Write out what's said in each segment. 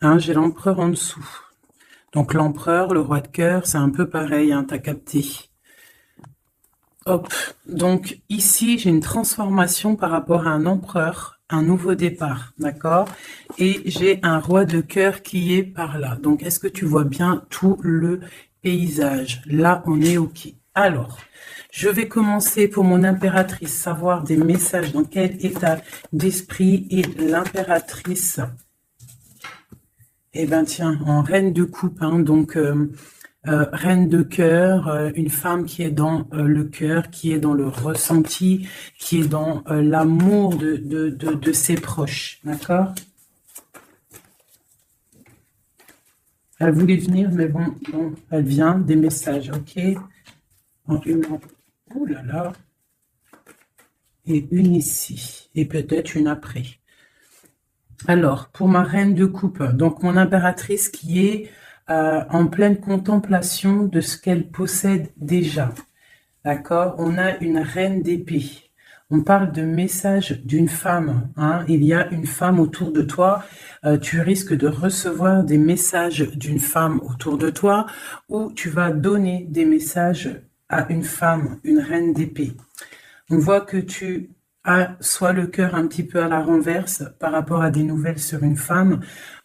Hein, j'ai l'empereur en dessous. Donc l'empereur, le roi de cœur, c'est un peu pareil, hein, t'as capté. Hop, donc ici, j'ai une transformation par rapport à un empereur, un nouveau départ, d'accord? Et j'ai un roi de cœur qui est par là. Donc, est-ce que tu vois bien tout le paysage? Là, on est OK. Alors, je vais commencer pour mon impératrice, savoir des messages, dans quel état d'esprit est l'impératrice. Eh bien, tiens, en reine de coupe, hein, donc... reine de cœur, une femme qui est dans le cœur, qui est dans le ressenti, qui est dans l'amour de ses proches, d'accord? Elle voulait venir, mais bon, elle vient, des messages, ok? Oh là là, et une ici, et peut-être une après. Alors, pour ma reine de coupe, donc mon impératrice qui est en pleine contemplation de ce qu'elle possède déjà. D'accord? On a une reine d'épée. On parle de message d'une femme. Hein? Il y a une femme autour de toi. Tu risques de recevoir des messages d'une femme autour de toi ou tu vas donner des messages à une femme, une reine d'épée. On voit que tu as soit le cœur un petit peu à la renverse par rapport à des nouvelles sur une femme,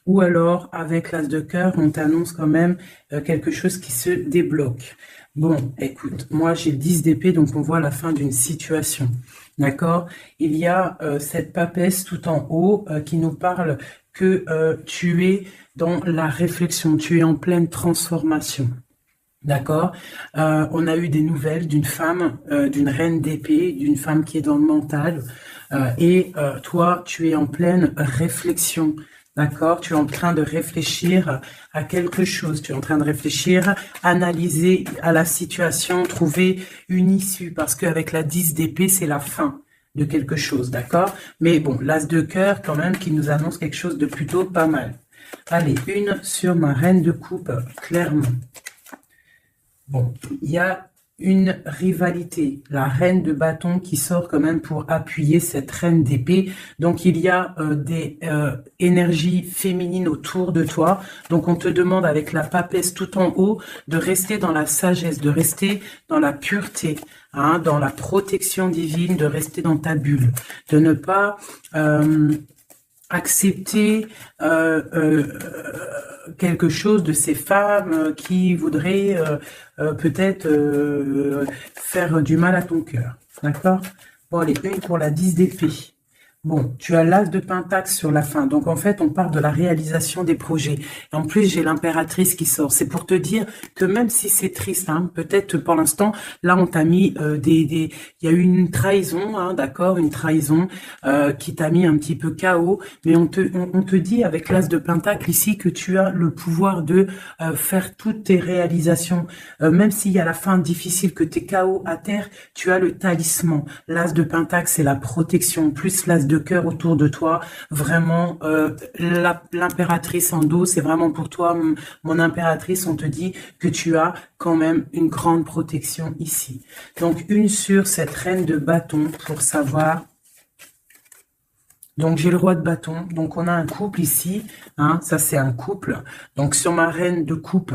ou alors avec l'as de cœur, on t'annonce quand même quelque chose qui se débloque. Bon, écoute, moi j'ai 10 d'épée, donc on voit la fin d'une situation. D'accord? Il y a cette papesse tout en haut qui nous parle que tu es dans la réflexion, tu es en pleine transformation. D'accord. On a eu des nouvelles d'une femme, d'une reine d'épée, d'une femme qui est dans le mental. Et toi, tu es en pleine réflexion. D'accord. Tu es en train de réfléchir à quelque chose. Tu es en train de réfléchir, analyser à la situation, trouver une issue. Parce qu'avec la 10 d'épée, c'est la fin de quelque chose. D'accord. Mais bon, l'as de cœur quand même qui nous annonce quelque chose de plutôt pas mal. Allez, une sur ma reine de coupe, clairement. Bon, il y a une rivalité, la reine de bâton qui sort quand même pour appuyer cette reine d'épée. Donc, il y a des énergies féminines autour de toi. Donc, on te demande avec la papesse tout en haut de rester dans la sagesse, de rester dans la pureté, hein, dans la protection divine, de rester dans ta bulle, de ne pas... accepter quelque chose de ces femmes qui voudraient peut-être faire du mal à ton cœur. D'accord? Bon, allez, une pour la 10 d'épée. Bon, tu as l'as de pentacle sur la fin. Donc, en fait, on parle de la réalisation des projets. Et en plus, j'ai l'impératrice qui sort. C'est pour te dire que même si c'est triste, hein, peut-être pour l'instant, là, on t'a mis il y a eu une trahison, hein, d'accord, une trahison qui t'a mis un petit peu KO. Mais on te dit avec l'as de pentacle ici que tu as le pouvoir de faire toutes tes réalisations. Même s'il y a la fin difficile, que tu es KO à terre, tu as le talisman. L'as de pentacle, c'est la protection, plus l'as de cœur autour de toi, vraiment l'impératrice en dos, c'est vraiment pour toi, mon impératrice, on te dit que tu as quand même une grande protection ici. Donc une sur cette reine de bâton pour savoir. Donc j'ai le roi de bâton, donc on a un couple ici, hein, ça c'est un couple. Donc sur ma reine de coupe,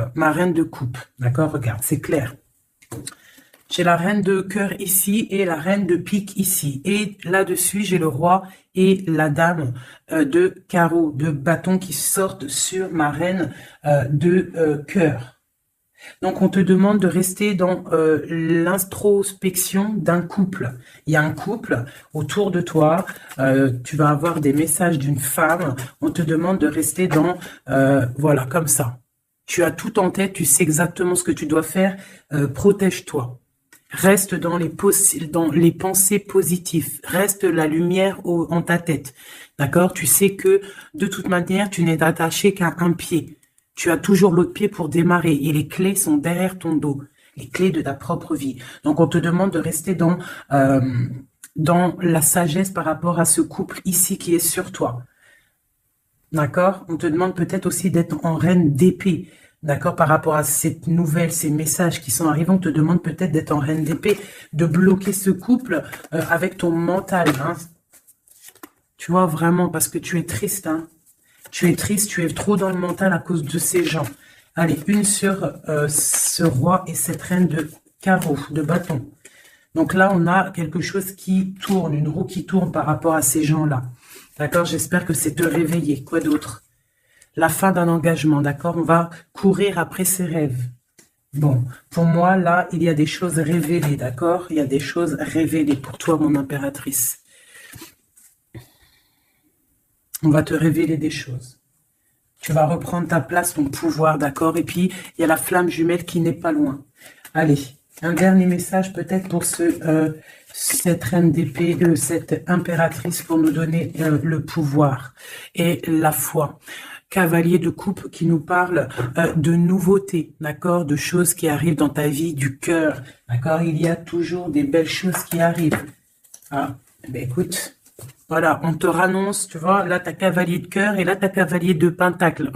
d'accord, regarde, c'est clair. J'ai la reine de cœur ici et la reine de pique ici. Et là-dessus, j'ai le roi et la dame de carreau, de bâton qui sortent sur ma reine de cœur. Donc, on te demande de rester dans l'introspection d'un couple. Il y a un couple autour de toi. Tu vas avoir des messages d'une femme. On te demande de rester dans, voilà, comme ça. Tu as tout en tête. Tu sais exactement ce que tu dois faire. Protège-toi. Reste dans les pensées positives. Reste la lumière en ta tête. D'accord? Tu sais que, de toute manière, tu n'es attaché qu'à un pied. Tu as toujours l'autre pied pour démarrer. Et les clés sont derrière ton dos. Les clés de ta propre vie. Donc, on te demande de rester dans la sagesse par rapport à ce couple ici qui est sur toi. D'accord? On te demande peut-être aussi d'être en reine d'épée. D'accord, par rapport à cette nouvelle, ces messages qui sont arrivés, on te demande peut-être d'être en reine d'épée, de bloquer ce couple avec ton mental. Hein. Tu vois, vraiment, parce que tu es triste. Hein. Tu es triste, tu es trop dans le mental à cause de ces gens. Allez, une sur ce roi et cette reine de carreau, de bâton. Donc là, on a quelque chose qui tourne, une roue qui tourne par rapport à ces gens-là. D'accord? J'espère que c'est te réveiller. Quoi d'autre? La fin d'un engagement, d'accord? On va courir après ses rêves. Bon, pour moi, là, il y a des choses révélées, d'accord? Il y a des choses révélées pour toi, mon impératrice. On va te révéler des choses. Tu vas reprendre ta place, ton pouvoir, d'accord? Et puis, il y a la flamme jumelle qui n'est pas loin. Allez, un dernier message peut-être pour cette reine d'épée, cette impératrice pour nous donner le pouvoir et la foi. Cavalier de coupe qui nous parle de nouveautés, d'accord, de choses qui arrivent dans ta vie, du cœur, d'accord. Il y a toujours des belles choses qui arrivent. Ah, ben écoute, voilà, on te rannonce, tu vois, là, tu as cavalier de cœur et là, tu as cavalier de pentacle.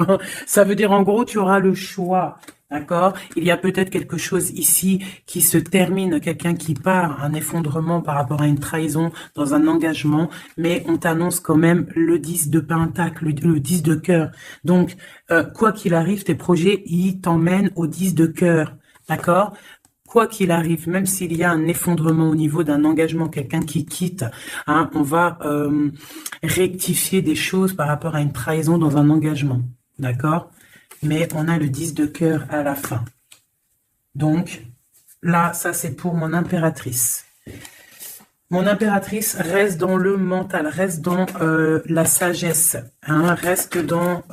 Ça veut dire, en gros, tu auras le choix, d'accord? Il y a peut-être quelque chose ici qui se termine, quelqu'un qui part, un effondrement par rapport à une trahison dans un engagement, mais on t'annonce quand même le 10 de pentacle, le 10 de cœur. Donc, quoi qu'il arrive, tes projets, ils t'emmènent au 10 de cœur, d'accord? Quoi qu'il arrive, même s'il y a un effondrement au niveau d'un engagement, quelqu'un qui quitte, hein, on va rectifier des choses par rapport à une trahison dans un engagement, d'accord? Mais on a le 10 de cœur à la fin. Donc, là, ça c'est pour mon impératrice. Mon impératrice reste dans le mental, reste dans la sagesse, hein, reste dans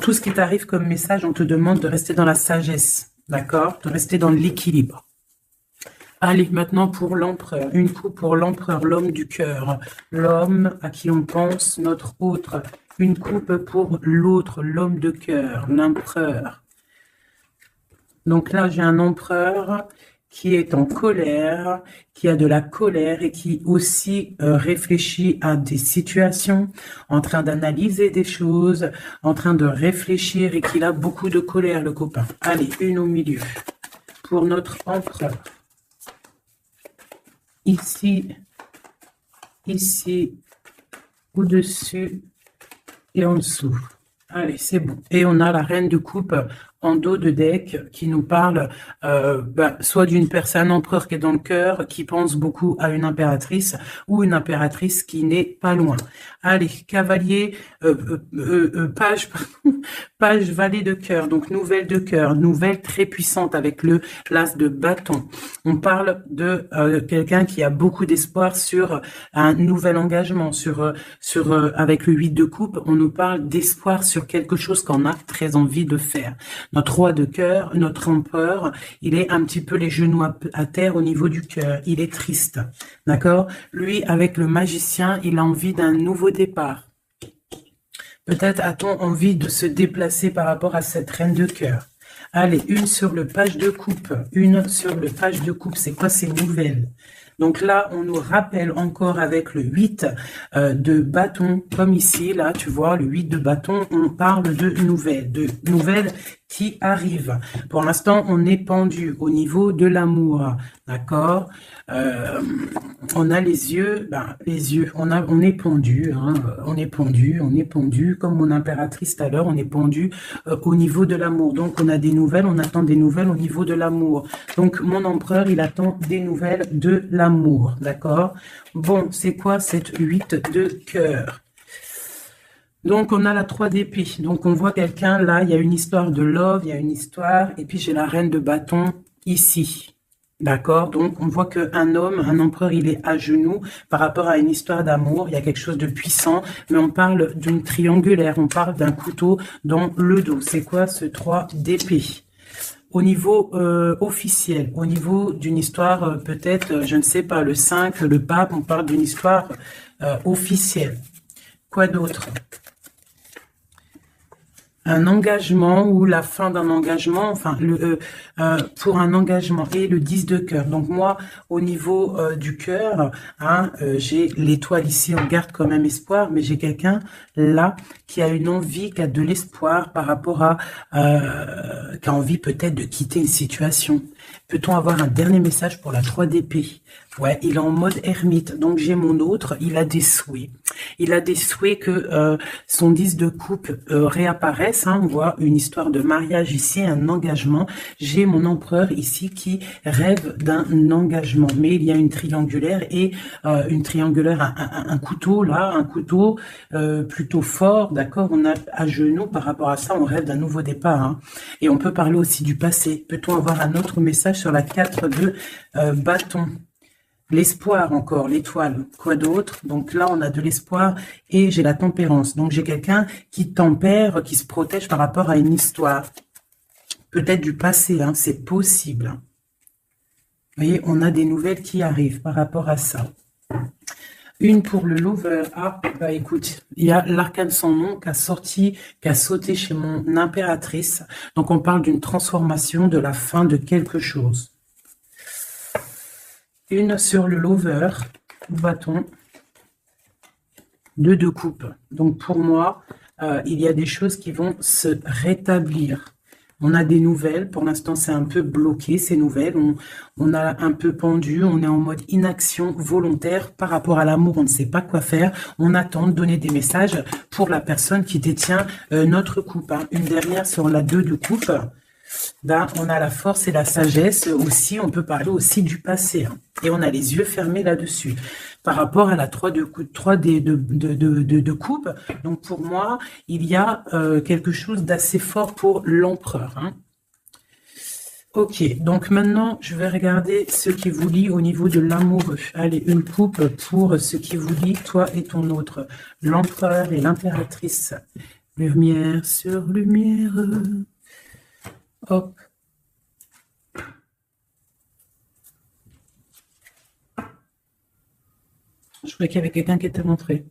tout ce qui t'arrive comme message, on te demande de rester dans la sagesse. D'accord? De rester dans l'équilibre. Allez, maintenant pour l'empereur. Une coupe pour l'empereur, l'homme du cœur. L'homme à qui on pense, notre autre. Une coupe pour l'autre, l'homme de cœur, l'empereur. Donc là, j'ai un empereur qui est en colère, qui a de la colère et qui aussi réfléchit à des situations, en train d'analyser des choses, en train de réfléchir et qu'il a beaucoup de colère, le copain. Allez, une au milieu pour notre empereur. Ici, au-dessus et en dessous. Allez, c'est bon. Et on a la reine de coupe en dos de deck qui nous parle soit d'une personne, un empereur qui est dans le cœur, qui pense beaucoup à une impératrice, ou une impératrice qui n'est pas loin. Allez, cavalier, page, page valet de cœur, donc nouvelle de cœur, nouvelle très puissante avec le l'as de bâton. On parle de quelqu'un qui a beaucoup d'espoir sur un nouvel engagement, avec le 8 de coupe, on nous parle d'espoir sur quelque chose qu'on a très envie de faire. Notre roi de cœur, notre empereur, il est un petit peu les genoux à terre au niveau du cœur. Il est triste, d'accord? Lui, avec le magicien, il a envie d'un nouveau départ. Peut-être a-t-on envie de se déplacer par rapport à cette reine de cœur. Allez, une sur le page de coupe. Une sur le page de coupe. C'est quoi ces nouvelles? Donc là, on nous rappelle encore avec le 8 de bâton, comme ici, là, tu vois, le 8 de bâton, on parle de nouvelles qui arrivent. Pour l'instant, on est pendu au niveau de l'amour, d'accord? On a les yeux, on est pendu, hein, on est pendu, comme mon impératrice tout à l'heure, on est pendu au niveau de l'amour. Donc, on a des nouvelles, on attend des nouvelles au niveau de l'amour. Donc, mon empereur, il attend des nouvelles de l'amour, d'accord? Bon, c'est quoi cette 8 de cœur? Donc, on a la 3 d'épée. Donc, on voit quelqu'un, là, il y a une histoire de love, il y a une histoire, et puis j'ai la reine de bâton ici. D'accord? Donc, on voit qu'un homme, un empereur, il est à genoux par rapport à une histoire d'amour. Il y a quelque chose de puissant, mais on parle d'une triangulaire. On parle d'un couteau dans le dos. C'est quoi ce 3 d'épée? Au niveau officiel, au niveau d'une histoire, peut-être, je ne sais pas, le 5, le pape, on parle d'une histoire officielle. Quoi d'autre? Un engagement ou la fin d'un engagement, enfin, pour un engagement et le 10 de cœur. Donc moi, au niveau du cœur, hein, j'ai l'étoile ici, on garde quand même espoir, mais j'ai quelqu'un là qui a une envie, qui a de l'espoir par rapport à, qui a envie peut-être de quitter une situation. Peut-on avoir un dernier message pour la 3 d'épée? Ouais, il est en mode ermite. Donc, j'ai mon autre, il a des souhaits. Il a des souhaits que son 10 de coupe réapparaisse. Hein. On voit une histoire de mariage ici, un engagement. J'ai mon empereur ici qui rêve d'un engagement. Mais il y a une triangulaire et un couteau là, un couteau plutôt fort, d'accord. On a à genoux par rapport à ça, on rêve d'un nouveau départ. Hein. Et on peut parler aussi du passé. Peut-on avoir un autre message sur la 4 de bâton? L'espoir encore, l'étoile, quoi d'autre? Donc là, on a de l'espoir et j'ai la tempérance. Donc j'ai quelqu'un qui tempère, qui se protège par rapport à une histoire. Peut-être du passé, hein, c'est possible. Vous voyez, on a des nouvelles qui arrivent par rapport à ça. Une pour le lover. Ah, bah écoute, il y a l'arcane sans nom qui a sauté chez mon impératrice. Donc on parle d'une transformation, de la fin de quelque chose. Une sur le lover, bâton, 2 de coupe. Donc pour moi, il y a des choses qui vont se rétablir. On a des nouvelles, pour l'instant c'est un peu bloqué ces nouvelles, on a un peu pendu, on est en mode inaction volontaire par rapport à l'amour, on ne sait pas quoi faire, on attend de donner des messages pour la personne qui détient notre coupe. Hein. Une dernière sur la 2 de coupe. Ben, on a la force et la sagesse aussi, on peut parler aussi du passé. Hein. Et on a les yeux fermés là-dessus. Par rapport à la 3 de coupe, donc pour moi, il y a quelque chose d'assez fort pour l'empereur. Hein. Ok, donc maintenant, je vais regarder ce qui vous lie au niveau de l'amoureux. Allez, une coupe pour ce qui vous lie, toi et ton autre. L'empereur et l'impératrice. Lumière sur lumière. Hop. Je croyais qu'il y avait quelqu'un qui était rentré.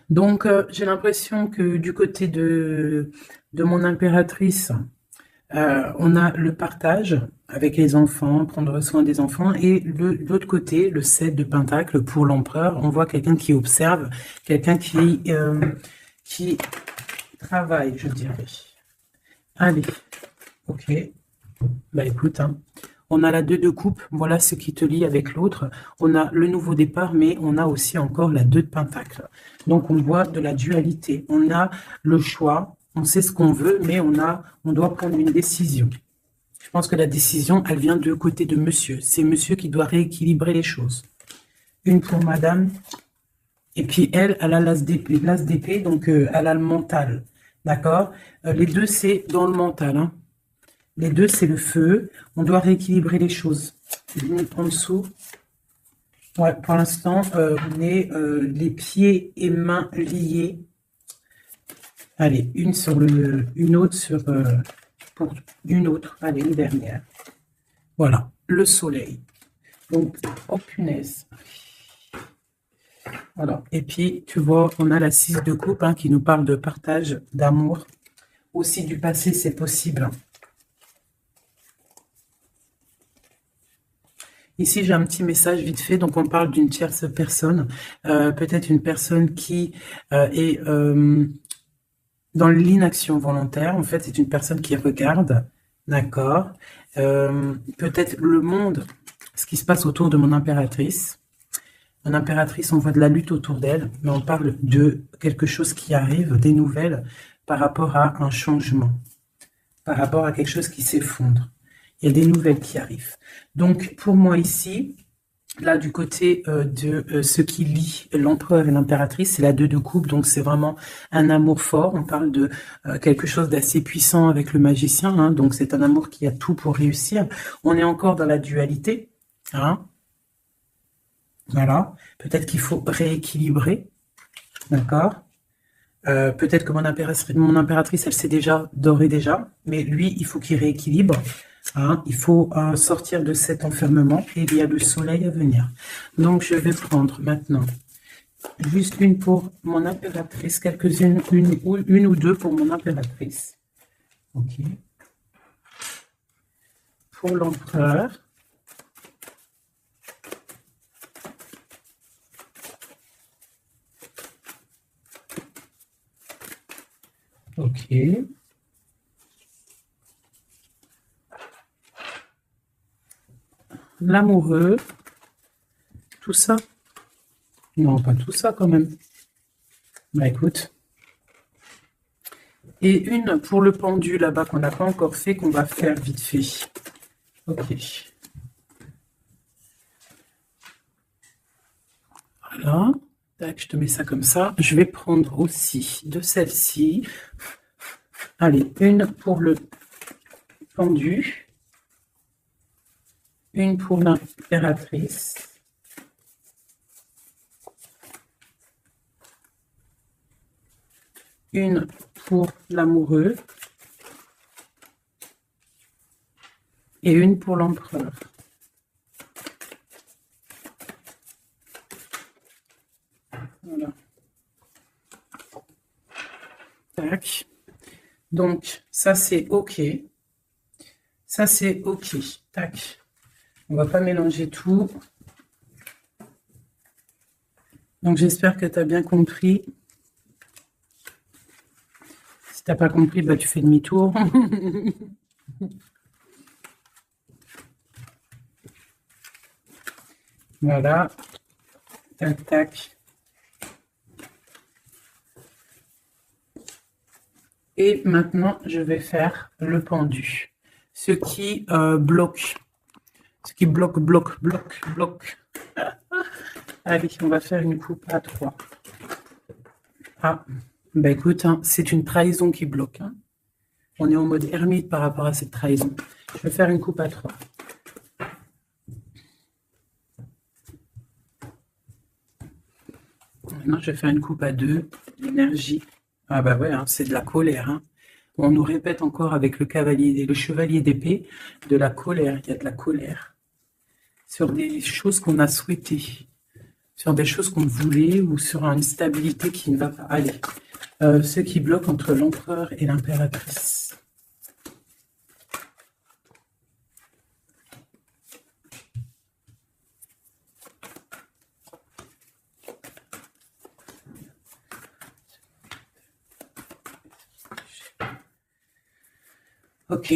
Donc, j'ai l'impression que du côté de mon impératrice, on a le partage avec les enfants, prendre soin des enfants, et de l'autre côté, le 7 de Pentacle pour l'empereur, on voit quelqu'un qui observe, quelqu'un qui travaille, je dirais. Allez, ok. Bah écoute, hein. On a la 2 de coupe, voilà ce qui te lie avec l'autre. On a le nouveau départ, mais on a aussi encore la 2 de pentacle. Donc on voit de la dualité. On a le choix, on sait ce qu'on veut, mais on doit prendre une décision. Je pense que la décision, elle vient de côté de monsieur. C'est monsieur qui doit rééquilibrer les choses. Une pour madame. Et puis elle a l'as d'épée, donc elle a le mental. D'accord. Les deux, c'est dans le mental, hein. Les deux, c'est le feu. On doit rééquilibrer les choses. En dessous. Ouais, pour l'instant, on est les pieds et mains liés. Allez, une autre sur pour une autre. Allez, une dernière. Voilà, le soleil. Donc, oh punaise. Voilà. Et puis, tu vois, on a la 6 de coupe hein, qui nous parle de partage, d'amour. Aussi du passé, c'est possible. Ici, j'ai un petit message vite fait. Donc, on parle d'une tierce personne. Peut-être une personne qui est dans l'inaction volontaire. En fait, c'est une personne qui regarde. D'accord. Peut-être le monde, ce qui se passe autour de mon impératrice. Mon impératrice, on voit de la lutte autour d'elle, mais on parle de quelque chose qui arrive, des nouvelles par rapport à un changement, par rapport à quelque chose qui s'effondre. Il y a des nouvelles qui arrivent. Donc, pour moi ici, là, du côté de ce qui lie l'empereur et l'impératrice, c'est la 2 de coupe, donc c'est vraiment un amour fort. On parle de quelque chose d'assez puissant avec le magicien, hein, donc c'est un amour qui a tout pour réussir. On est encore dans la dualité, hein. Voilà, peut-être qu'il faut rééquilibrer, d'accord. Peut-être que mon impératrice, elle sait déjà, d'ores et déjà, mais lui, il faut qu'il rééquilibre. Hein, il faut sortir de cet enfermement et il y a le soleil à venir. Donc, je vais prendre maintenant juste une pour mon impératrice, quelques-unes, une ou deux pour mon impératrice. Ok. Pour l'empereur. Ok. L'amoureux, tout ça? Non, pas tout ça quand même. Bah écoute. Et une pour le pendu là-bas qu'on n'a pas encore fait, qu'on va faire vite fait. Ok. Voilà. Tac, je te mets ça comme ça. Je vais prendre aussi de celle-ci. Allez, une pour le pendu. Une pour l'impératrice. Une pour l'amoureux. Et une pour l'empereur. Voilà. Tac. Donc, ça c'est OK. Ça c'est OK. Tac. On va pas mélanger tout. Donc, j'espère que tu as bien compris. Si tu n'as pas compris, bah, tu fais demi-tour. Voilà. Tac, tac. Et maintenant, je vais faire le pendu. Ce qui bloque. Ce qui bloque. Allez, on va faire une coupe à 3. Ah, bah écoute, hein, c'est une trahison qui bloque. Hein. On est en mode ermite par rapport à cette trahison. Je vais faire une coupe à 3. Maintenant, je vais faire une coupe à 2. L'énergie. Ah bah ouais, hein, c'est de la colère. Hein. On nous répète encore avec le cavalier, le chevalier d'épée, de la colère. Il y a de la colère sur des choses qu'on a souhaitées, sur des choses qu'on voulait ou sur une stabilité qui ne va pas. Allez, ce qui bloque entre l'empereur et l'impératrice. Ok.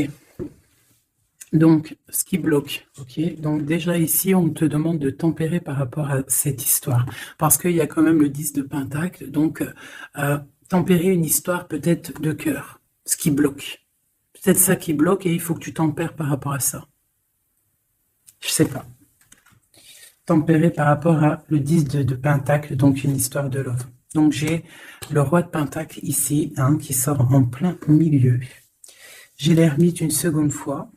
Donc, ce qui bloque, ok. Donc déjà ici, on te demande de tempérer par rapport à cette histoire, parce qu'il y a quand même le 10 de Pentacle. Donc, tempérer une histoire peut-être de cœur, ce qui bloque. Peut-être ça qui bloque et il faut que tu tempères par rapport à ça. Je sais pas. Tempérer par rapport à le 10 de Pentacle, donc une histoire de love. Donc j'ai le roi de Pentacle ici, hein, qui sort en plein milieu. J'ai l'ermite une seconde fois.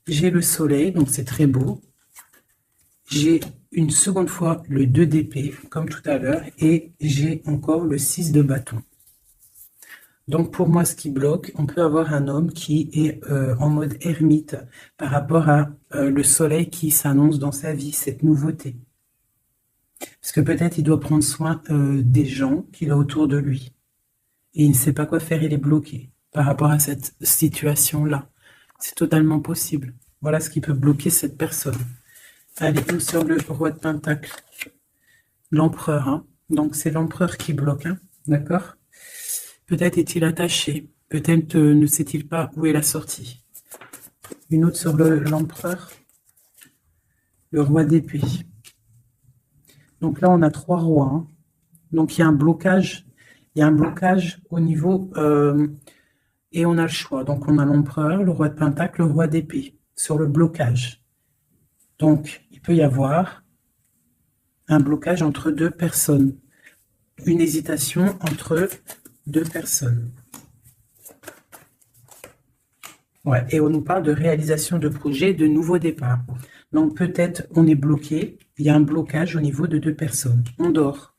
J'ai le soleil, donc c'est très beau. J'ai une seconde fois le 2 d'épée, comme tout à l'heure, et j'ai encore le 6 de bâton. Donc pour moi, ce qui bloque, on peut avoir un homme qui est en mode ermite par rapport à le soleil qui s'annonce dans sa vie, cette nouveauté. Parce que peut-être il doit prendre soin des gens qu'il a autour de lui. Et il ne sait pas quoi faire, il est bloqué par rapport à cette situation-là. C'est totalement possible. Voilà ce qui peut bloquer cette personne. Allez, on sur le roi de Pentacle. L'empereur. Hein. Donc, c'est l'empereur qui bloque. Hein. D'accord? Peut-être est-il attaché. Peut-être ne sait-il pas où est la sortie. Une autre sur l'empereur. Le roi d'épée. Donc là, on a 3 rois. Hein. Donc, il y a un blocage. Il y a un blocage au niveau... et on a le choix. Donc, on a l'empereur, le roi de Pentacle, le roi d'épée, sur le blocage. Donc, il peut y avoir un blocage entre 2 personnes. Une hésitation entre 2 personnes. Ouais, et on nous parle de réalisation de projets, de nouveaux départs. Donc, peut-être on est bloqué. Il y a un blocage au niveau de 2 personnes. On dort.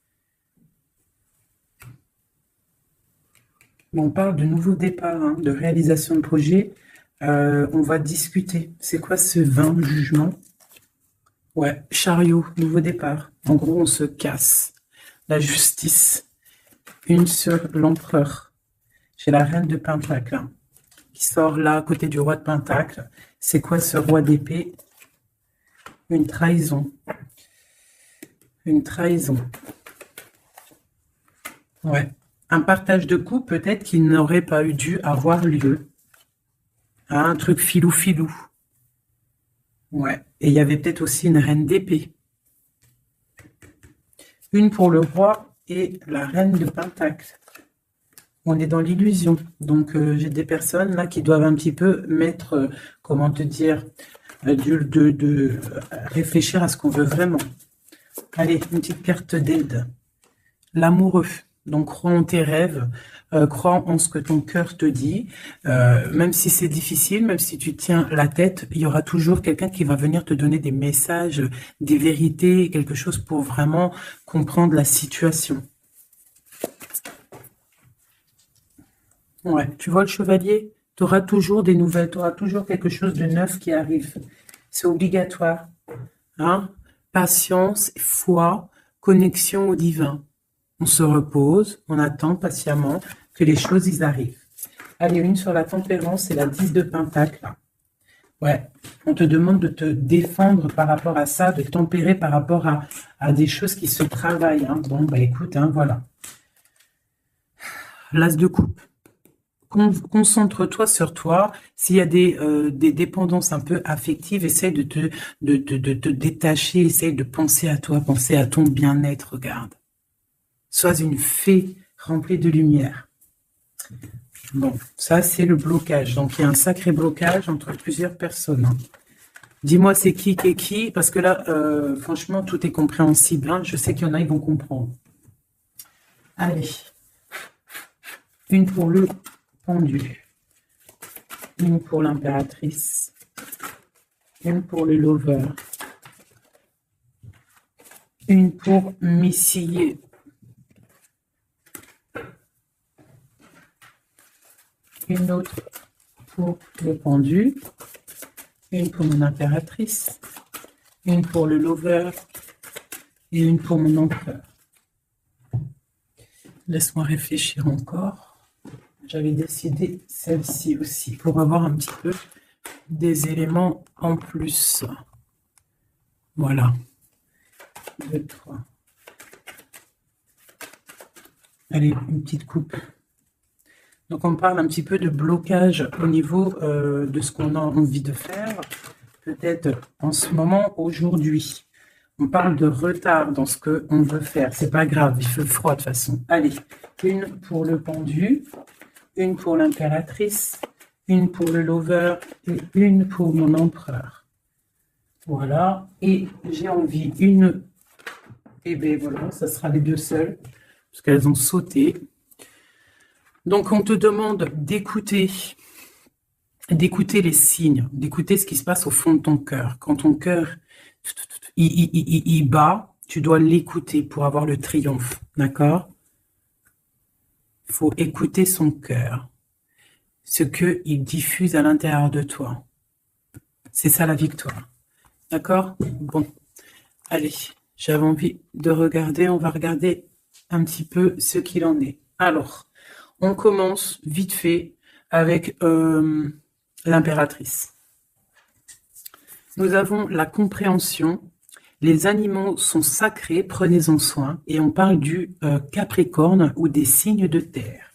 On parle de nouveaux départs, hein, de réalisation de projet. On va discuter. C'est quoi ce 20 jugement? Ouais, chariot, nouveau départ. En gros, on se casse. La justice. Une sur l'empereur. J'ai la reine de Pentacle, hein, qui sort là, à côté du roi de Pentacle. C'est quoi ce roi d'épée? Une trahison. Une trahison. Ouais. Un partage de coups, peut-être qu'il n'aurait pas dû avoir lieu. Ah, un truc filou-filou. Ouais. Et il y avait peut-être aussi une reine d'épée. Une pour le roi et la reine de Pentacle. On est dans l'illusion. Donc, j'ai des personnes là qui doivent un petit peu mettre, comment te dire, réfléchir à ce qu'on veut vraiment. Allez, une petite carte d'aide. L'amoureux. Donc, crois en tes rêves, crois en ce que ton cœur te dit. Même si c'est difficile, même si tu tiens la tête, il y aura toujours quelqu'un qui va venir te donner des messages, des vérités, quelque chose pour vraiment comprendre la situation. Ouais, tu vois le chevalier? Tu auras toujours des nouvelles, tu auras toujours quelque chose de neuf qui arrive. C'est obligatoire. Hein? Patience, foi, connexion au divin. On se repose, on attend patiemment que les choses y arrivent. Allez, une sur la tempérance, c'est la 10 de Pentacle. Ouais, on te demande de te défendre par rapport à ça, de tempérer par rapport à des choses qui se travaillent. Hein. Bon, bah écoute, hein, voilà. L'as de coupe. Concentre-toi sur toi. S'il y a des dépendances un peu affectives, essaye de te détacher, essaye de penser à toi, penser à ton bien-être, regarde. Sois une fée remplie de lumière. Bon, ça c'est le blocage. Donc il y a un sacré blocage entre plusieurs personnes. Hein. Dis-moi c'est qui, parce que là, franchement, tout est compréhensible. Hein. Je sais qu'il y en a, ils vont comprendre. Allez. Une pour le pendu. Une pour l'impératrice. Une pour le lover. Une pour Messier. Une autre pour le pendu. Une pour mon impératrice. Une pour le lover. Et une pour mon empereur. Laisse-moi réfléchir encore. J'avais décidé celle-ci aussi pour avoir un petit peu des éléments en plus. Voilà. 2, 3. Allez, une petite coupe. Donc, on parle un petit peu de blocage au niveau de ce qu'on a envie de faire, peut-être en ce moment, aujourd'hui. On parle de retard dans ce qu'on veut faire. C'est pas grave, il fait froid de toute façon. Allez, une pour le pendu, une pour l'impératrice, une pour le lover et une pour mon empereur. Voilà, et j'ai envie et bien voilà, ça sera les deux seules, parce qu'elles ont sauté. Donc, on te demande d'écouter les signes, d'écouter ce qui se passe au fond de ton cœur. Quand ton cœur, il bat, tu dois l'écouter pour avoir le triomphe, d'accord? Il faut écouter son cœur, ce qu'il diffuse à l'intérieur de toi. C'est ça la victoire, d'accord? Bon, allez, j'avais envie de regarder, on va regarder un petit peu ce qu'il en est. Alors, on commence vite fait avec l'impératrice. Nous avons la compréhension. Les animaux sont sacrés, prenez-en soin. Et on parle du Capricorne ou des signes de terre.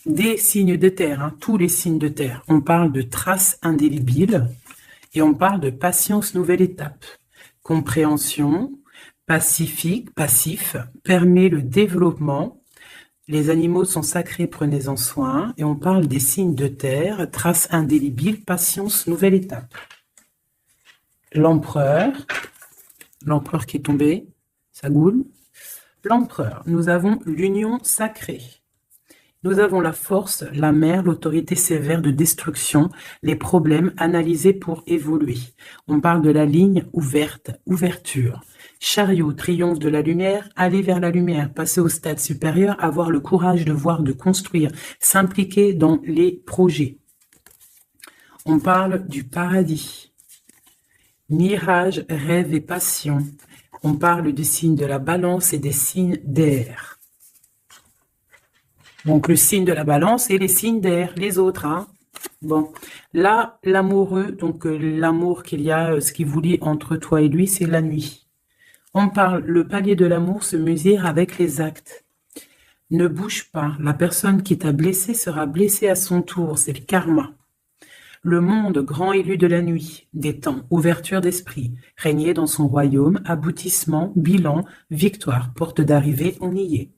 Des signes de terre, hein, tous les signes de terre. On parle de traces indélébiles et on parle de patience, nouvelle étape. Compréhension, passif, permet le développement. Les animaux sont sacrés, prenez-en soin. Et on parle des signes de terre, traces indélébiles, patience, nouvelle étape. L'empereur qui est tombé, ça goule. L'empereur, nous avons l'union sacrée. Nous avons la force, la mer, l'autorité sévère de destruction, les problèmes analysés pour évoluer. On parle de la ligne ouverte, ouverture. Chariot, triomphe de la lumière, aller vers la lumière, passer au stade supérieur, avoir le courage de voir, de construire, s'impliquer dans les projets. On parle du paradis. Mirage, rêve et passion. On parle des signes de la balance et des signes d'air. Donc le signe de la balance et les signes d'air, les autres. Hein. Bon, là, l'amoureux, donc l'amour qu'il y a, ce qui vous lie entre toi et lui, c'est la nuit. On parle, le palier de l'amour se mesure avec les actes. Ne bouge pas. La personne qui t'a blessé sera blessée à son tour. C'est le karma. Le monde, grand élu de la nuit, des temps, ouverture d'esprit, régner dans son royaume, aboutissement, bilan, victoire, porte d'arrivée, on y est.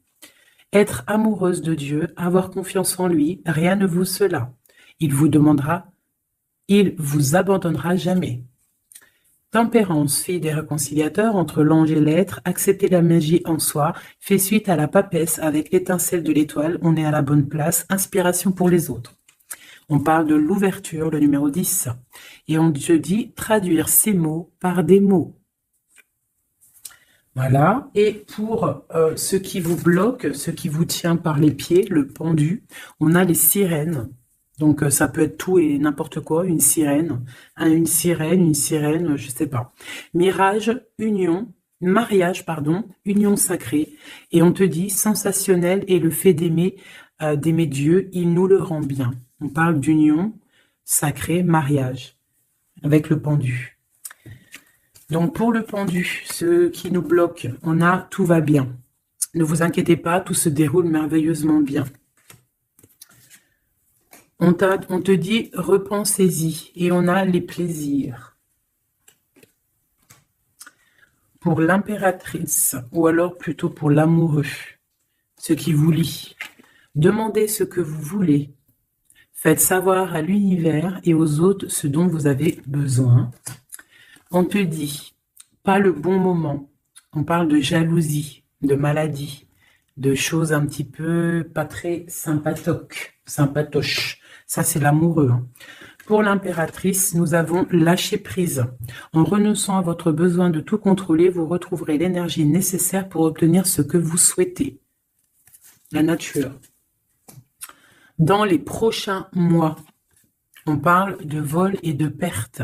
Être amoureuse de Dieu, avoir confiance en lui, rien ne vaut cela. Il vous abandonnera jamais. Tempérance, fille des réconciliateurs entre l'ange et l'être, accepter la magie en soi, fait suite à la papesse avec l'étincelle de l'étoile, on est à la bonne place, inspiration pour les autres. On parle de l'ouverture, le numéro 10. Et on te dit traduire ces mots par des mots. Voilà. Et pour ce qui vous bloque, ce qui vous tient par les pieds, le pendu, on a les sirènes. Donc, ça peut être tout et n'importe quoi, une sirène, je sais pas. Mirage, mariage, union sacrée. Et on te dit sensationnel et le fait d'aimer Dieu, il nous le rend bien. On parle d'union sacrée, mariage, avec le pendu. Donc, pour le pendu, ce qui nous bloque, on a tout va bien. Ne vous inquiétez pas, tout se déroule merveilleusement bien. On te dit repensez-y et on a les plaisirs. Pour l'impératrice, ou alors plutôt pour l'amoureux, ce qui vous lie. Demandez ce que vous voulez. Faites savoir à l'univers et aux autres ce dont vous avez besoin. On te dit pas le bon moment. On parle de jalousie, de maladie, de choses un petit peu pas très sympatoches. Ça, c'est l'amoureux. Pour l'impératrice, nous avons lâché prise. En renonçant à votre besoin de tout contrôler, vous retrouverez l'énergie nécessaire pour obtenir ce que vous souhaitez. La nature. Dans les prochains mois, on parle de vol et de perte.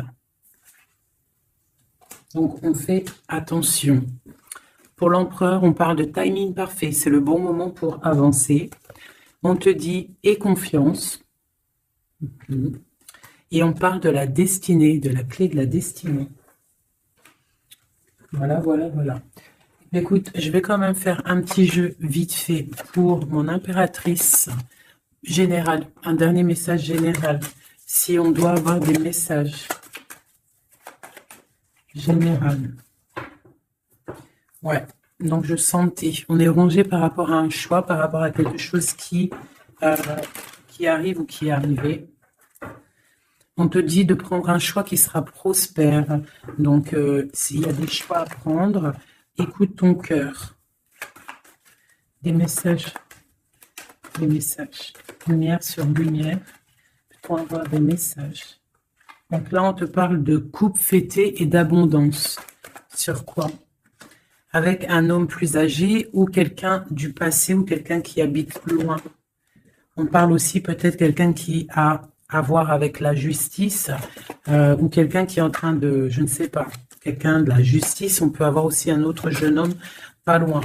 Donc, on fait attention. Pour l'empereur, on parle de timing parfait. C'est le bon moment pour avancer. On te dit « aie confiance ». Et on parle de la destinée, de la clé de la destinée. Voilà. Écoute, je vais quand même faire un petit jeu vite fait pour mon impératrice générale. Un dernier message général. Si on doit avoir des messages généraux. Ouais, donc je sentais. On est rongé par rapport à un choix, par rapport à quelque chose qui arrive ou qui est arrivé. On te dit de prendre un choix qui sera prospère. Donc, s'il y a des choix à prendre, écoute ton cœur. Des messages. Lumière sur lumière. Pour avoir des messages. Donc là, on te parle de coupe fêtée et d'abondance. Sur quoi? Avec un homme plus âgé ou quelqu'un du passé ou quelqu'un qui habite loin. On parle aussi peut-être quelqu'un qui a à voir avec la justice ou quelqu'un qui est en train de, je ne sais pas, quelqu'un de la justice. On peut avoir aussi un autre jeune homme pas loin.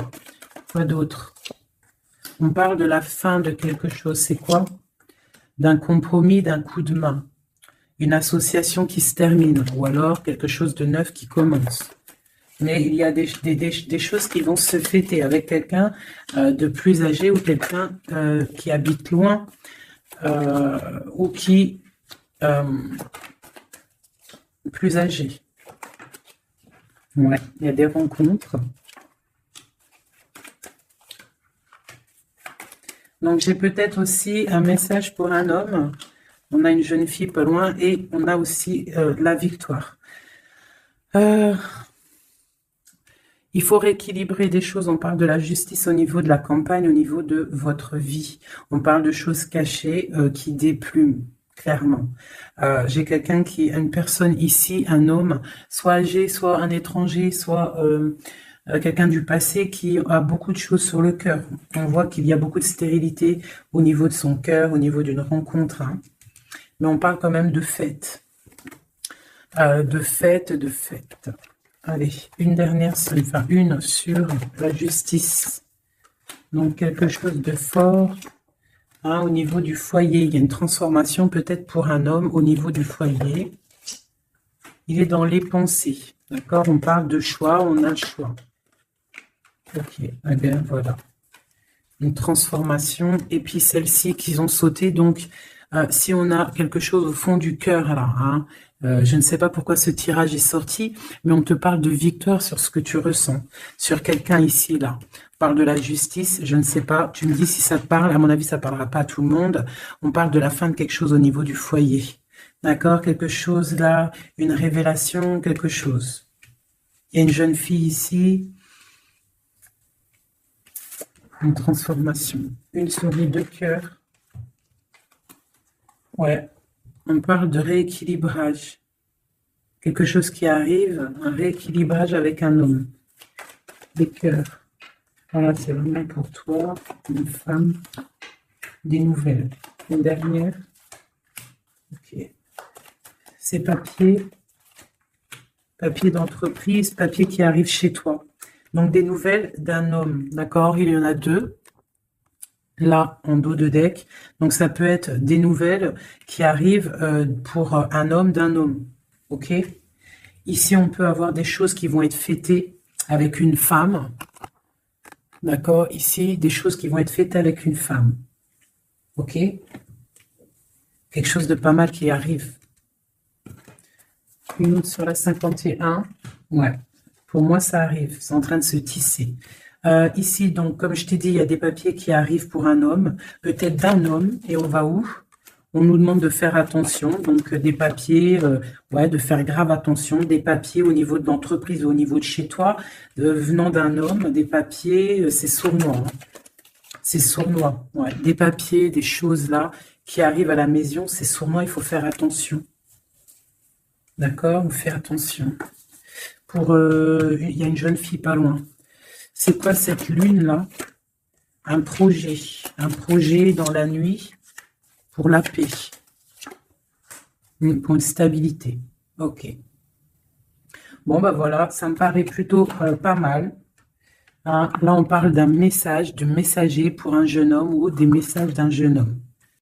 Quoi d'autre? On parle de la fin de quelque chose. C'est quoi? D'un compromis, d'un coup de main. Une association qui se termine ou alors quelque chose de neuf qui commence. Mais il y a des choses qui vont se fêter avec quelqu'un de plus âgé ou quelqu'un qui habite loin ou qui plus âgé. Ouais, il y a des rencontres. Donc, j'ai peut-être aussi un message pour un homme. On a une jeune fille pas loin et on a aussi la victoire. Il faut rééquilibrer des choses. On parle de la justice au niveau de la campagne, au niveau de votre vie. On parle de choses cachées qui déplument, clairement. J'ai quelqu'un une personne ici, un homme, soit âgé, soit un étranger, soit quelqu'un du passé qui a beaucoup de choses sur le cœur. On voit qu'il y a beaucoup de stérilité au niveau de son cœur, au niveau d'une rencontre. Hein. Mais on parle quand même de fête. De fête. Allez, une sur la justice. Donc, quelque chose de fort au niveau du foyer. Il y a une transformation peut-être pour un homme au niveau du foyer. Il est dans les pensées. D'accord? On parle de choix, on a le choix. Ok, eh bien, voilà. Une transformation. Et puis, celle-ci qu'ils ont sauté. Donc, Si on a quelque chose au fond du cœur, là, hein, je ne sais pas pourquoi ce tirage est sorti, mais on te parle de victoire sur ce que tu ressens, sur quelqu'un ici, là. On parle de la justice, je ne sais pas, tu me dis si ça te parle, à mon avis, ça parlera pas à tout le monde. On parle de la fin de quelque chose au niveau du foyer. D'accord? Quelque chose là, une révélation, quelque chose. Il y a une jeune fille ici. Une transformation. Une souris de cœur. Ouais. On parle de rééquilibrage. Quelque chose qui arrive, un rééquilibrage avec un homme. Des cœurs. Voilà, c'est vraiment pour toi, une femme. Des nouvelles. Une dernière. Ok. Ces papiers. Papier d'entreprise, papier qui arrive chez toi. Donc, des nouvelles d'un homme, d'accord? Il y en a deux, là, en dos de deck. Donc, ça peut être des nouvelles qui arrivent pour un homme d'un homme, ok? Ici, on peut avoir des choses qui vont être fêtées avec une femme, d'accord? Ici, des choses qui vont être fêtées avec une femme, ok? Quelque chose de pas mal qui arrive. Une autre sur la 51. Ouais, pour moi, ça arrive. C'est en train de se tisser. Ici, donc, comme je t'ai dit, il y a des papiers qui arrivent pour un homme, peut-être d'un homme, et on va où? On nous demande de faire attention, donc des papiers, ouais, de faire grave attention, des papiers au niveau de l'entreprise, au niveau de chez toi, venant d'un homme, des papiers, c'est sournois. Hein. C'est sournois, ouais. Des papiers, des choses là, qui arrivent à la maison, c'est sournois, il faut faire attention. D'accord? On fait attention. Il y a une jeune fille pas loin. C'est quoi cette lune-là? Un projet dans la nuit pour la paix, pour une stabilité. Ok. Bon, bah voilà, ça me paraît plutôt pas mal. Hein, là, on parle d'un message, de messager pour un jeune homme ou des messages d'un jeune homme.